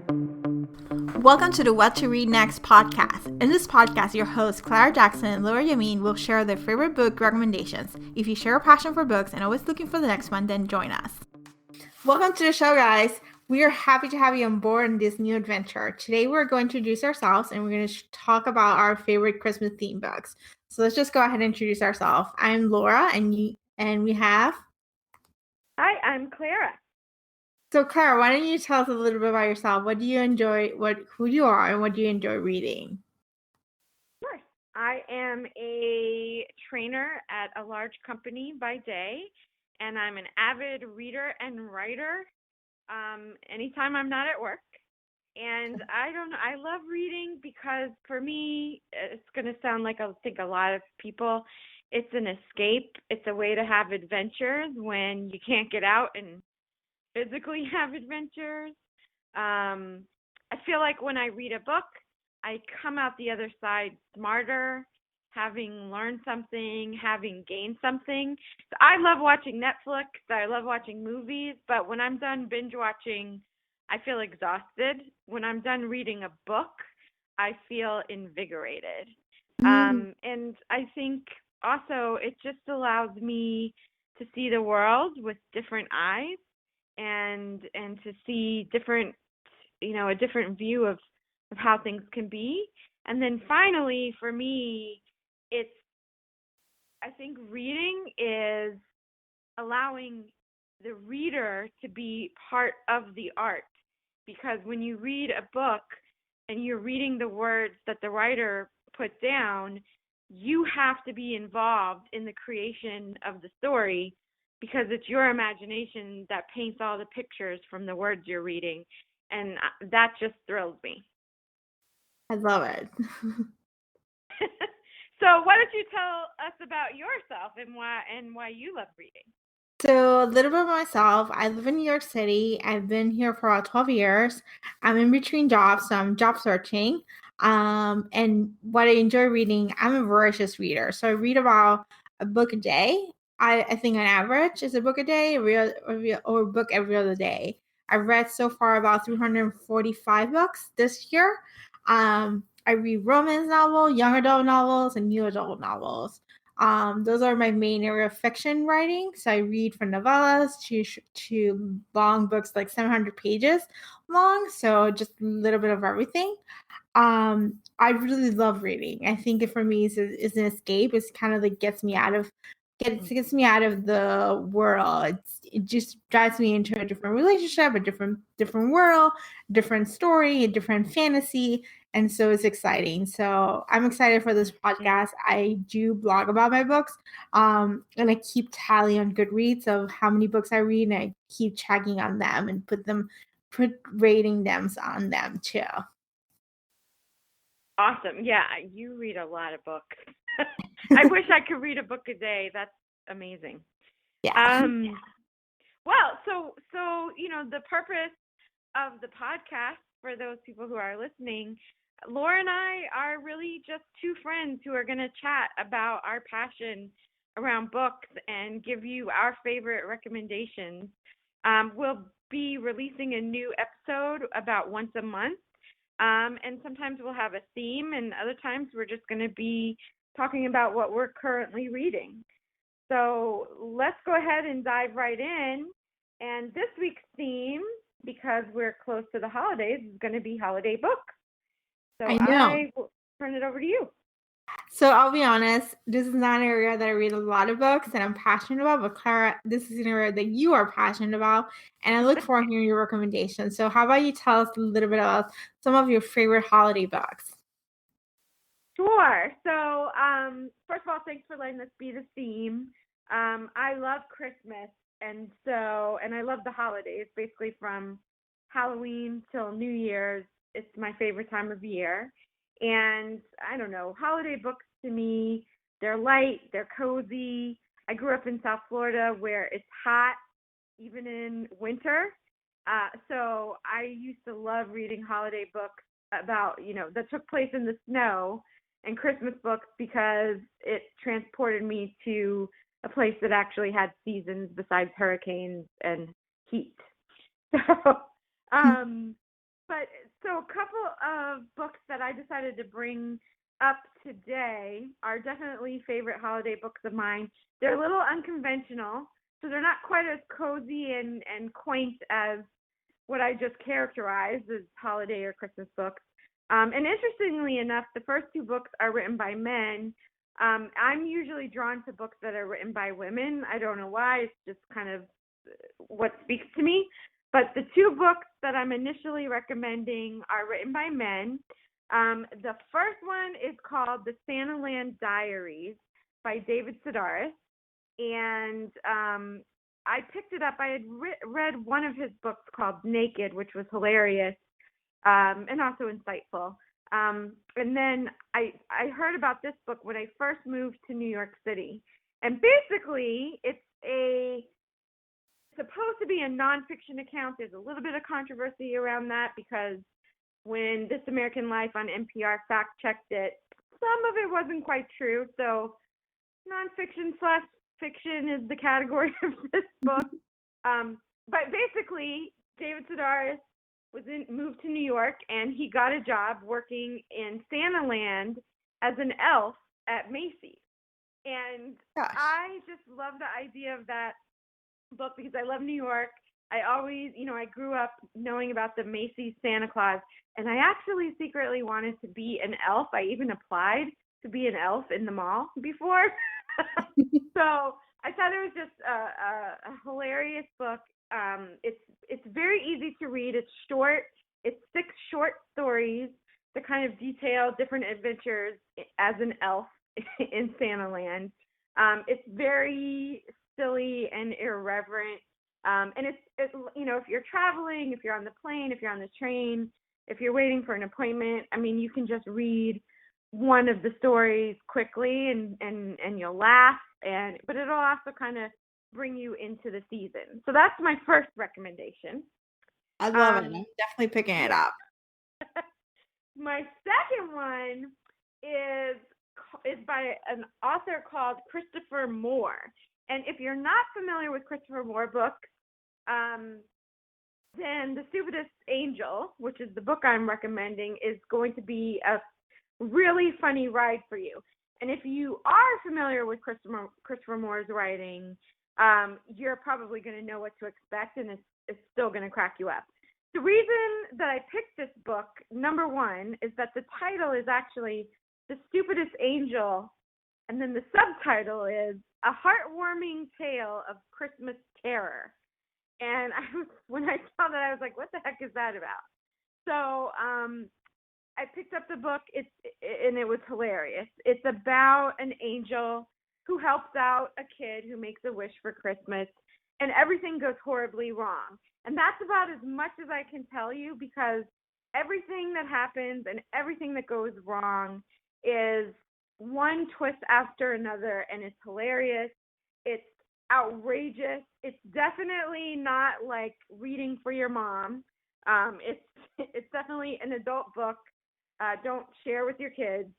Welcome to the What to Read Next podcast. In this podcast, your hosts Clara Jackson and Laura Yamin will share their favorite book recommendations. If you share a passion for books and always looking for the next one, then join us. Welcome to the show, guys. We are happy to have you on board in this new adventure. Today, we're going to introduce ourselves and we're going to talk about our favorite Christmas themed books. So let's just go ahead and introduce ourselves. I'm Laura, and we have. Hi, I'm Clara. So, Clara, why don't you tell us a little bit about yourself? What do you enjoy? Who you are, and what do you enjoy reading? Sure. I am a trainer at a large company by day, and I'm an avid reader and writer anytime I'm not at work. And I love reading because for me, it's going to sound like I think a lot of people, it's an escape. It's a way to have adventures when you can't get out and physically have adventures. I feel like when I read a book, I come out the other side smarter, having learned something, having gained something. So I love watching Netflix. I love watching movies, but when I'm done binge watching, I feel exhausted. When I'm done reading a book, I feel invigorated. And I think also it just allows me to see the world with different eyes and to see different, a different view of how things can be. And then finally, for me, I think reading is allowing the reader to be part of the art. Because when you read a book and you're reading the words that the writer put down, you have to be involved in the creation of the story because it's your imagination that paints all the pictures from the words you're reading. And that just thrills me. I love it. So why don't you tell us about yourself and why you love reading? So a little bit about myself. I live in New York City. I've been here for about 12 years. I'm in between jobs, so I'm job searching. And what I enjoy reading, I'm a voracious reader. So I read about a book a day. I think on average is a book a day, or a book every other day. I've read so far about 345 books this year. I read romance novels, young adult novels, and new adult novels. Those are my main area of fiction writing. So I read from novellas to long books like 700 pages long. So just a little bit of everything. I really love reading. I think it for me is an escape. It's kind of like gets me out of the world. It just drives me into a different relationship, a different world, different story, a different fantasy. And so it's exciting. So I'm excited for this podcast. I do blog about my books. And I keep tally on Goodreads of how many books I read, and I keep checking on them and put rating them on them too. Awesome. Yeah, you read a lot of books. I wish I could read a book a day. That's amazing. Yeah. Well, so the purpose of the podcast for those people who are listening, Laura and I are really just two friends who are going to chat about our passion around books and give you our favorite recommendations. We'll be releasing a new episode about once a month. And sometimes we'll have a theme, and other times we're just going to be talking about what we're currently reading. So let's go ahead and dive right in. And this week's theme, because we're close to the holidays, is going to be holiday books. So I know. I will turn it over to you. So I'll be honest, this is not an area that I read a lot of books and I'm passionate about, but Clara, this is an area that you are passionate about, and I look forward to hearing your recommendations. So how about you tell us a little bit about some of your favorite holiday books? Sure. So first of all, thanks for letting this be the theme. I love Christmas, and I love the holidays, basically from Halloween till New Year's. It's my favorite time of year. And I don't know, holiday books to me, they're light, they're cozy. I grew up in South Florida where it's hot, even in winter. So I used to love reading holiday books about, that took place in the snow, and Christmas books because it transported me to a place that actually had seasons besides hurricanes and heat. So But so a couple of books that I decided to bring up today are definitely favorite holiday books of mine. They're a little unconventional, so they're not quite as cozy and quaint as what I just characterized as holiday or Christmas books. And interestingly enough, the first two books are written by men. I'm usually drawn to books that are written by women. I don't know why. It's just kind of what speaks to me. But the two books that I'm initially recommending are written by men. The first one is called The Santaland Diaries by David Sedaris. And I picked it up. I had read one of his books called Naked, which was hilarious and also insightful. And then I heard about this book when I first moved to New York City. And basically, it's supposed to be a nonfiction account. There's a little bit of controversy around that because when This American Life on NPR fact checked it, some of it wasn't quite true. So nonfiction slash fiction is the category of this book. But basically, David Sedaris moved to New York and he got a job working in Santaland as an elf at Macy's. And Gosh. I just love the idea of that book because I love New York. I always, I grew up knowing about the Macy's Santa Claus, and I actually secretly wanted to be an elf. I even applied to be an elf in the mall before. So I thought it was just a hilarious book. It's very easy to read. It's short. It's 6 short stories that kind of detail different adventures as an elf in Santaland. It's very silly and irreverent. And it's if you're traveling, if you're on the plane, if you're on the train, if you're waiting for an appointment, I mean, you can just read one of the stories quickly and you'll laugh, but it'll also kind of bring you into the season. So that's my first recommendation. I love it. I'm definitely picking it Yeah. up. My second one is by an author called Christopher Moore. And if you're not familiar with Christopher Moore books, then The Stupidest Angel, which is the book I'm recommending, is going to be a really funny ride for you. And if you are familiar with Christopher Moore's writing, you're probably going to know what to expect, and it's still going to crack you up. The reason that I picked this book, number one, is that the title is actually The Stupidest Angel, and then the subtitle is A Heartwarming Tale of Christmas Terror. And when I saw that, I was like, what the heck is that about? So I picked up the book, and it was hilarious. It's about an angel who helps out a kid who makes a wish for Christmas, and everything goes horribly wrong. And that's about as much as I can tell you because everything that happens and everything that goes wrong is one twist after another, and it's hilarious. It's outrageous. It's definitely not like reading for your mom. It's definitely an adult book. Don't share with your kids.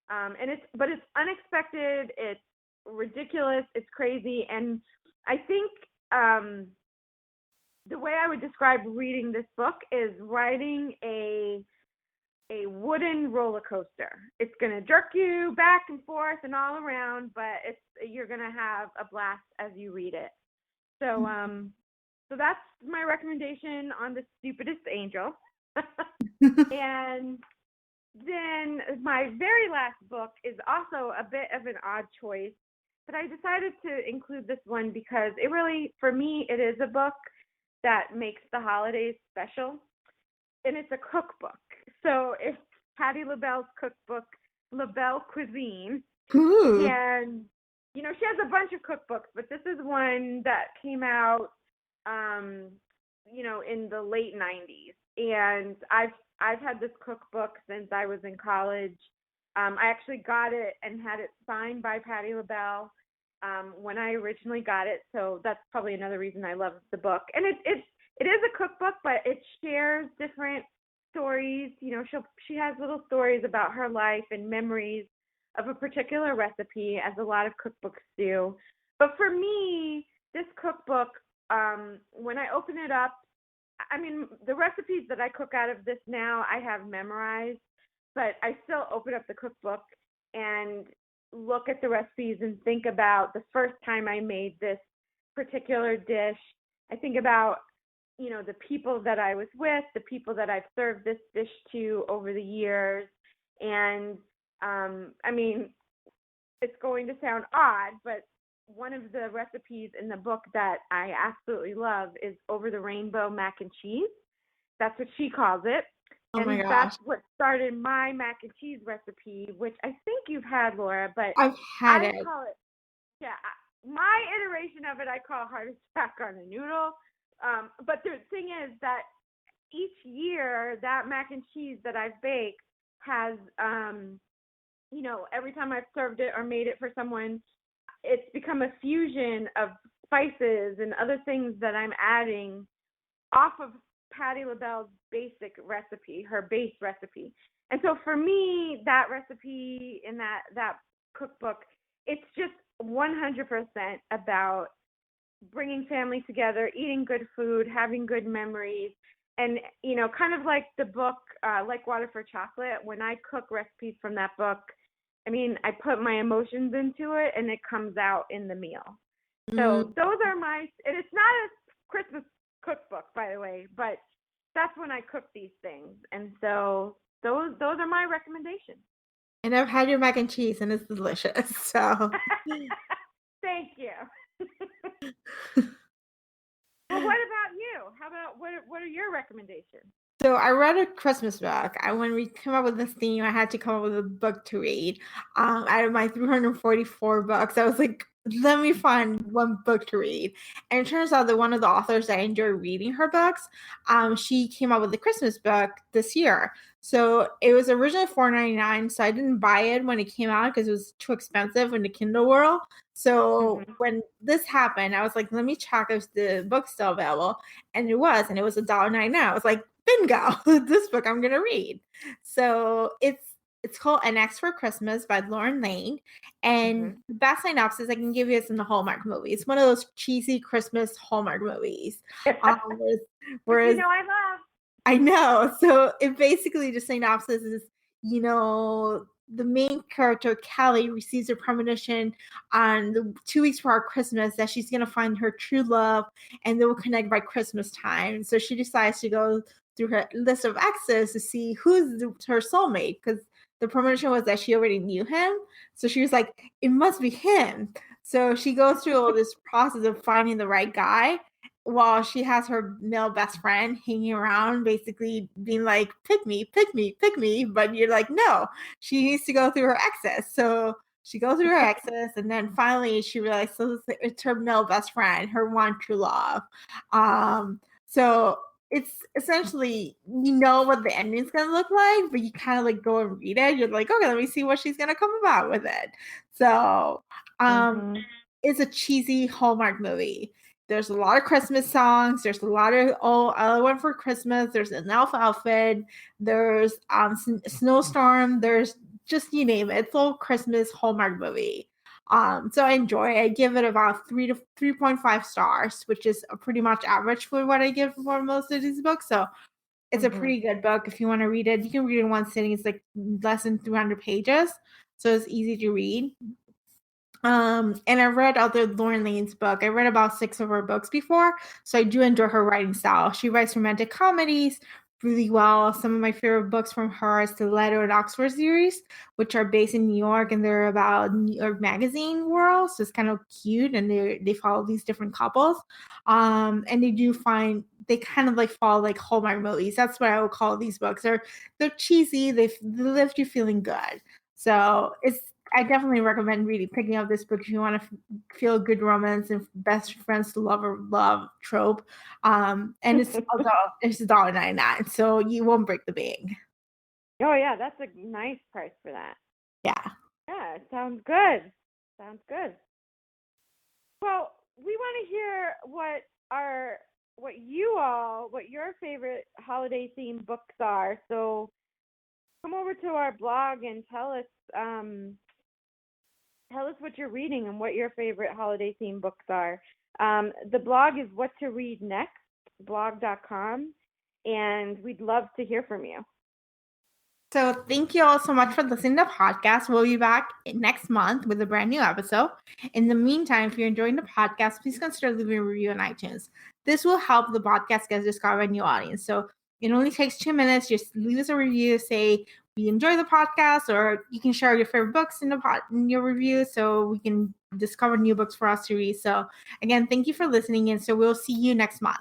But it's unexpected. It's ridiculous. It's crazy. And I think the way I would describe reading this book is riding a wooden roller coaster. It's going to jerk you back and forth and all around, but you're going to have a blast as you read it. So that's my recommendation on The Stupidest Angel. And then my very last book is also a bit of an odd choice, but I decided to include this one because it really, for me, it is a book that makes the holidays special, and it's a cookbook. So it's Patti LaBelle's cookbook, LaBelle Cuisine. Ooh. And, she has a bunch of cookbooks, but this is one that came out, in the late 90s. And I've had this cookbook since I was in college. I actually got it and had it signed by Patti LaBelle when I originally got it. So that's probably another reason I love the book. And it is a cookbook, but it shares different stories. She has little stories about her life and memories of a particular recipe, as a lot of cookbooks do. But for me, this cookbook, when I open it up, I mean, the recipes that I cook out of this now, I have memorized, but I still open up the cookbook and look at the recipes and think about the first time I made this particular dish. I think about, the people that I was with, the people that I've served this dish to over the years. And I mean, it's going to sound odd, but one of the recipes in the book that I absolutely love is over the rainbow mac and cheese. That's what she calls it. Oh my And gosh. that's what started my mac and cheese recipe, which I think you've had, Laura, but I've had I it. call it, yeah, my iteration of it, I call heart attack on a noodle. But the thing is that each year that mac and cheese that I've baked has, every time I've served it or made it for someone, it's become a fusion of spices and other things that I'm adding off of Patti LaBelle's basic recipe, her base recipe. And so for me, that recipe in that cookbook, it's just 100% about bringing families together, eating good food, having good memories, and kind of like the book, Like Water for Chocolate. When I cook recipes from that book, I mean, I put my emotions into it, and it comes out in the meal. Mm. So those are and it's not a Christmas cookbook, by the way, but that's when I cook these things, and so those are my recommendations. And I've had your mac and cheese, and it's delicious. So. Thank you. Well, what about you? How about what are your recommendations? So I read a Christmas book. When we came up with this theme, I had to come up with a book to read. Out of my 344 books, I was like, let me find one book to read. And it turns out that one of the authors that I enjoy reading her books, she came up with a Christmas book this year. So it was originally $4.99, so I didn't buy it when it came out because it was too expensive in the Kindle world. So Mhm. when this happened, I was like, let me check if the book's still available. And it was $1.99. I was like, bingo, this book I'm gonna read. So it's called An X for Christmas by Lauren Lane. And Mhm. the best synopsis I can give you is in the Hallmark movie. It's one of those cheesy Christmas Hallmark movies. Um, whereas, Which whereas I love. I know. So it basically the synopsis is, the main character, Callie, receives a premonition on the 2 weeks before Christmas that she's gonna find her true love and they will connect by Christmas time. So she decides to go through her list of exes to see who's her soulmate, because the premonition was that she already knew him. So she was like, it must be him. So she goes through all this process of finding the right guy while she has her male best friend hanging around, basically being like, pick me, pick me, pick me. But you're like, no, she needs to go through her exes. So she goes through her exes, and then finally she realizes it's her male best friend, her one true love. So it's essentially, what the ending's gonna look like, but you kind of like go and read it. You're like, okay, let me see what she's gonna come about with it. So Mhm. it's a cheesy Hallmark movie. There's a lot of Christmas songs. There's a lot of I went for Christmas. There's an elf outfit. There's snowstorm. There's just you name it. It's all Christmas Hallmark movie. So I enjoy it. I give it about 3 to 3.5 stars, which is pretty much average for what I give for most of these books. So it's a Mhm. pretty good book. If you want to read it, you can read it in one sitting. It's like less than 300 pages, so it's easy to read. And I read other Lauren Lane's book. I read about 6 of her books before, so I do enjoy her writing style. She writes romantic comedies really well. Some of my favorite books from her is the Leto and Oxford series, which are based in New York and they're about New York magazine world. So it's kind of cute, and they follow these different couples. And they kind of like follow like Hallmark movies. That's what I would call these books. They're cheesy. They left you feeling good. So I definitely recommend picking up this book if you want to feel good romance and best friends to love trope. And it's $1.99, so you won't break the bank. Oh yeah, that's a nice price for that. Yeah. Yeah, it sounds good. Sounds good. Well, we want to hear what your favorite holiday themed books are. So come over to our blog and tell us what you're reading and what your favorite holiday themed books are. The blog is what to read next blog.com, and we'd love to hear from you. So thank you all so much for listening to the podcast. We'll be back next month with a brand new episode. In the meantime, if you're enjoying the podcast, please consider leaving a review on iTunes. This will help the podcast get discovered by a new audience. So it only takes 2 minutes. Just leave us a review, say we enjoy the podcast, or you can share your favorite books in your review so we can discover new books for us to read. So again, thank you for listening, and so we'll see you next month.